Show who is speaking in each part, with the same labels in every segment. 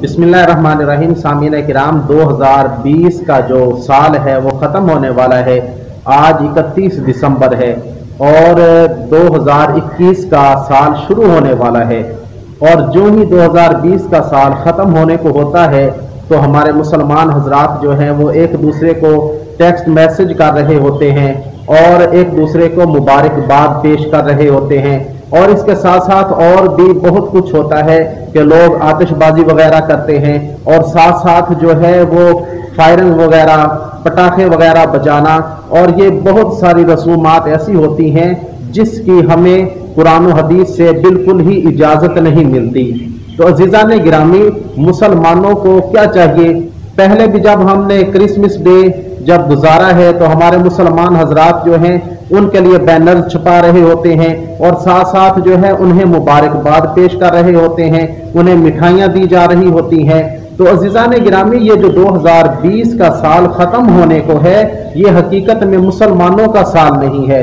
Speaker 1: बिस्मिल्लाहिर्रहमानिर्रहीम। सामीन किराम, 2020 का जो साल है वो ख़त्म होने वाला है। आज 31 दिसंबर है और 2021 का साल शुरू होने वाला है। और जो ही 2020 का साल ख़त्म होने को होता है तो हमारे मुसलमान हजरात जो हैं वो एक दूसरे को टेक्स्ट मैसेज कर रहे होते हैं और एक दूसरे को मुबारकबाद पेश कर रहे होते हैं। और इसके साथ साथ और भी बहुत कुछ होता है कि लोग आतिशबाजी वगैरह करते हैं और साथ साथ जो है वो फायरिंग वगैरह, पटाखे वगैरह बजाना, और ये बहुत सारी रसूमात ऐसी होती हैं जिसकी हमें कुरान और हदीस से बिल्कुल ही इजाज़त नहीं मिलती। तो अजीज़ान गिरामी, मुसलमानों को क्या चाहिए? पहले भी जब हमने क्रिसमस डे जब गुजारा है तो हमारे मुसलमान हजरात जो हैं उनके लिए बैनर छपा रहे होते हैं और साथ साथ जो है उन्हें मुबारकबाद पेश कर रहे होते हैं, उन्हें मिठाइयाँ दी जा रही होती हैं। तो अजीज़ान गिरामी, ये जो 2020 का साल ख़त्म होने को है ये हकीकत में मुसलमानों का साल नहीं है।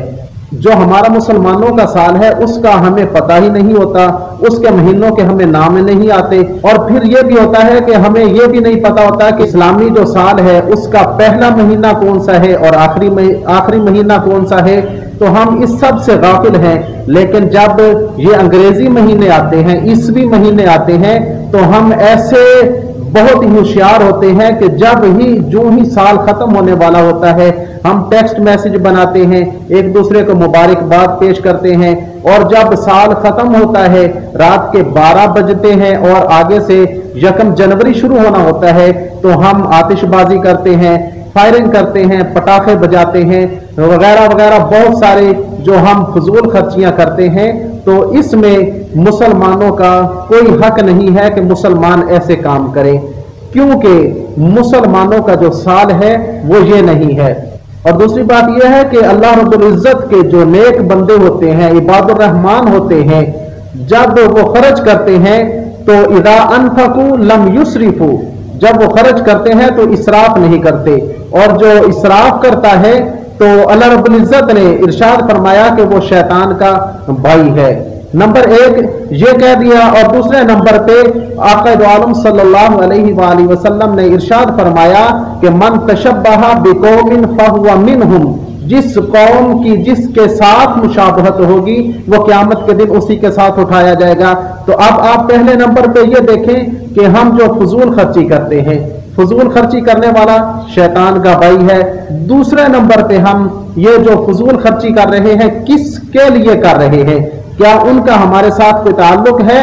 Speaker 1: जो हमारा मुसलमानों का साल है उसका हमें पता ही नहीं होता, उसके महीनों के हमें नाम नहीं आते। और फिर ये भी होता है कि हमें ये भी नहीं पता होता कि इस्लामी जो साल है उसका पहला महीना कौन सा है और आखिरी महीना कौन सा है। तो हम इस सब से गाफिल हैं। लेकिन जब ये अंग्रेजी महीने आते हैं, ईसवी महीने आते हैं, तो हम ऐसे बहुत ही होशियार होते हैं कि जो ही साल खत्म होने वाला होता है हम टेक्स्ट मैसेज बनाते हैं, एक दूसरे को मुबारकबाद पेश करते हैं। और जब साल खत्म होता है, रात के 12 बजते हैं और आगे से 1 जनवरी शुरू होना होता है तो हम आतिशबाजी करते हैं, फायरिंग करते हैं, पटाखे बजाते हैं वगैरह वगैरह, बहुत सारे जो हम फजूल खर्चियां करते हैं। तो इसमें मुसलमानों का कोई हक नहीं है कि मुसलमान ऐसे काम करें, क्योंकि मुसलमानों का जो साल है वो ये नहीं है। और दूसरी बात यह है कि अल्लाह रब्बुल इज्जत के जो नेक बंदे होते हैं, इबादुर रहमान होते हैं, जब वो खर्च करते हैं तो इदा अनफकू लम युसरिफू, जब वो खर्च करते हैं तो इसराफ नहीं करते। और जो इसराफ करता है तो अल्लाह रब्बुल इज्जत ने इरशाद फरमाया कि वो शैतान का भाई है। नंबर 1 ये कह दिया। और दूसरे नंबर पे आका दो आलम सल्लल्लाहु अलैहि वसल्लम ने इरशाद फरमाया कि मन तशब्बहा बिकौमिन फहुवा मिनहुम, जिस कौम की जिसके साथ मुशाबहत होगी वो क़यामत के दिन उसी के साथ उठाया जाएगा। तो अब आप पहले नंबर पे ये देखें कि हम जो फजूल खर्ची करते हैं, फजूल खर्ची करने वाला शैतान का भाई है। दूसरे नंबर पे हम ये जो फजूल खर्ची कर रहे हैं किसके लिए कर रहे हैं? क्या उनका हमारे साथ कोई ताल्लुक है?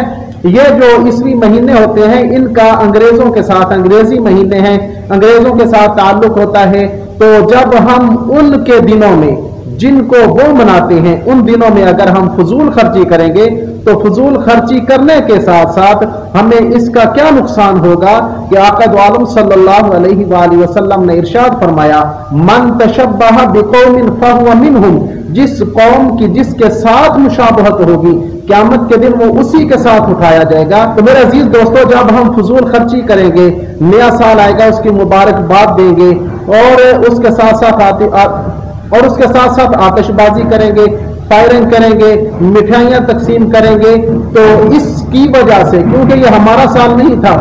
Speaker 1: ये जो ईसवी महीने होते हैं इनका अंग्रेजों के साथ, अंग्रेजी महीने हैं, अंग्रेजों के साथ ताल्लुक होता है। तो जब हम उनके दिनों में जिनको वो मनाते हैं उन दिनों में अगर हम फजूल खर्ची करेंगे तो फजूल खर्ची करने के साथ साथ हमें इसका क्या नुकसान होगा कि आका दो आलम सल्लल्लाहु अलैहि वसल्लम ने इरशाद फरमाया, मन तशब्बहा बिकौमिन फहुवा मिनहुम, जिस कौम की जिसके साथ मुशाबहत होगी क़यामत के दिन वो उसी के साथ उठाया जाएगा। तो मेरे अजीज दोस्तों, जब हम फजूल खर्ची करेंगे, नया साल आएगा उसकी मुबारकबाद देंगे और उसके साथ साथ आतिशबाजी करेंगे, फायरिंग करेंगे, मिठाइयाँ तकसीम करेंगे, तो इसकी वजह से, क्योंकि ये हमारा साल नहीं था,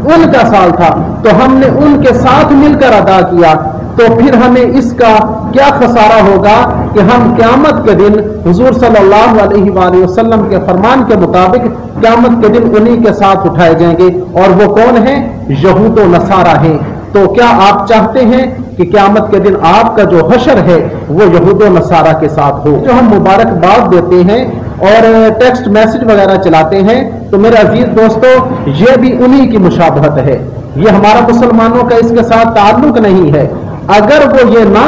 Speaker 1: उनका साल था, तो हमने उनके साथ मिलकर अदा किया, तो फिर हमें इसका क्या खसारा होगा कि हम क़यामत के दिन हुजूर सल्लल्लाहु अलैहि वसल्लम के फरमान के मुताबिक क़यामत के दिन उन्हीं के साथ उठाए जाएंगे। और वो कौन है? यहूद व नसारा हैं। तो क्या आप चाहते हैं कि क़यामत के दिन आपका जो हशर है वो यहूद व नसारा के साथ हो? जो हम मुबारकबाद देते हैं और टेक्स्ट मैसेज वगैरह चलाते हैं, तो मेरे अजीज दोस्तों ये भी उन्हीं की मुशाबहत है, ये हमारा मुसलमानों का इसके साथ ताल्लुक नहीं है। अगर वो ये ना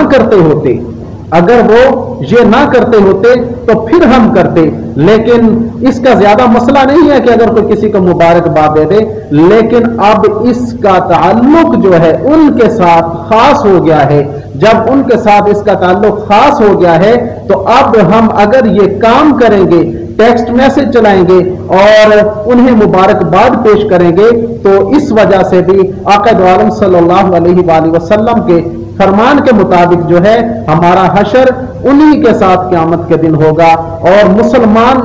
Speaker 1: करते होते तो फिर हम करते। लेकिन इसका ज्यादा मसला नहीं है कि अगर कोई किसी को मुबारकबाद दे दे, लेकिन अब इसका ताल्लुक जो है उनके साथ खास हो गया है। जब उनके साथ इसका ताल्लुक खास हो गया है तो अब हम अगर ये काम करेंगे, टेक्स्ट मैसेज चलाएंगे और उन्हें मुबारकबाद पेश करेंगे, तो इस वजह से भी आका दो आलम सल्लल्लाहु अलैहि वसल्लम के फरमान के मुताबिक जो है हमारा हशर उन्हीं के साथ क़यामत के दिन होगा। और मुसलमान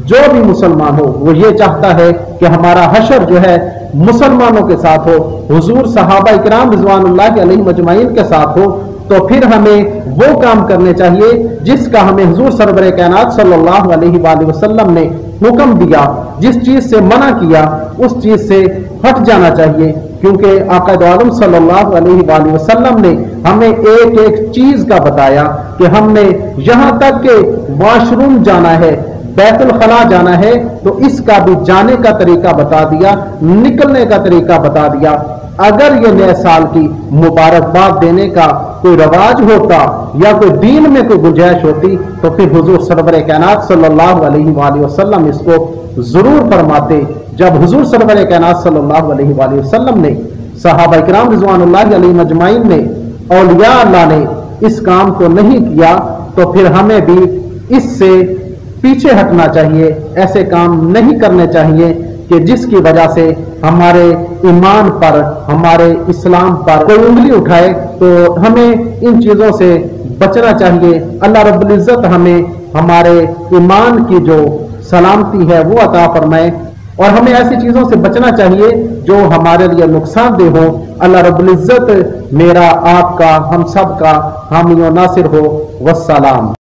Speaker 1: जो भी मुसलमान हो वो ये चाहता है कि हमारा हशर जो है मुसलमानों के साथ हो, हुजूर सहाबा इकराम रिज़वानुल्लाह अलैहिम अजमाइन के साथ हो, तो फिर हमें वो काम करने चाहिए जिसका हमें हुजूर सरवर कायनात सल्लल्लाहु अलैहि वसल्लम ने हुक्म दिया। जिस चीज से मना किया उस चीज से हट जाना चाहिए, क्योंकि आका दो आलम सल्लल्लाहु अलैहि वसल्लम ने हमें एक एक चीज का बताया कि हमने यहाँ तक के वॉशरूम जाना है, बैतुल खला जाना है, तो इसका भी जाने का तरीका बता दिया, निकलने का तरीका बता दिया। अगर ये नए साल की मुबारकबाद देने का कोई रवाज होता या कोई दीन में कोई गुंजाइश होती तो फिर हुजूर सरवर कायनात सल्लल्लाहु अलैहि वसल्लम इसको जरूर फरमाते। जब हुजूर सरवर कायनात सल्लल्लाहु अलैहि वसल्लम ने, सहाबा इकराम रिज़वानुल्लाह अलैहिम अजमाइन ने, औलिया अल्लाह ने इस काम को नहीं किया, तो फिर हमें भी इससे पीछे हटना चाहिए। ऐसे काम नहीं करने चाहिए कि जिसकी वजह से हमारे ईमान पर, हमारे इस्लाम पर कोई उंगली उठाए। तो हमें इन चीजों से बचना चाहिए। अल्लाह रब्बुल इज्जत हमें हमारे ईमान की जो सलामती है वो अता फरमाए, और हमें ऐसी चीजों से बचना चाहिए जो हमारे लिए नुकसानदेह हो। अल्लाह रब्बुल इज्जत मेरा, आपका, हम सब का हामी और नासिर हो। वस्सलाम।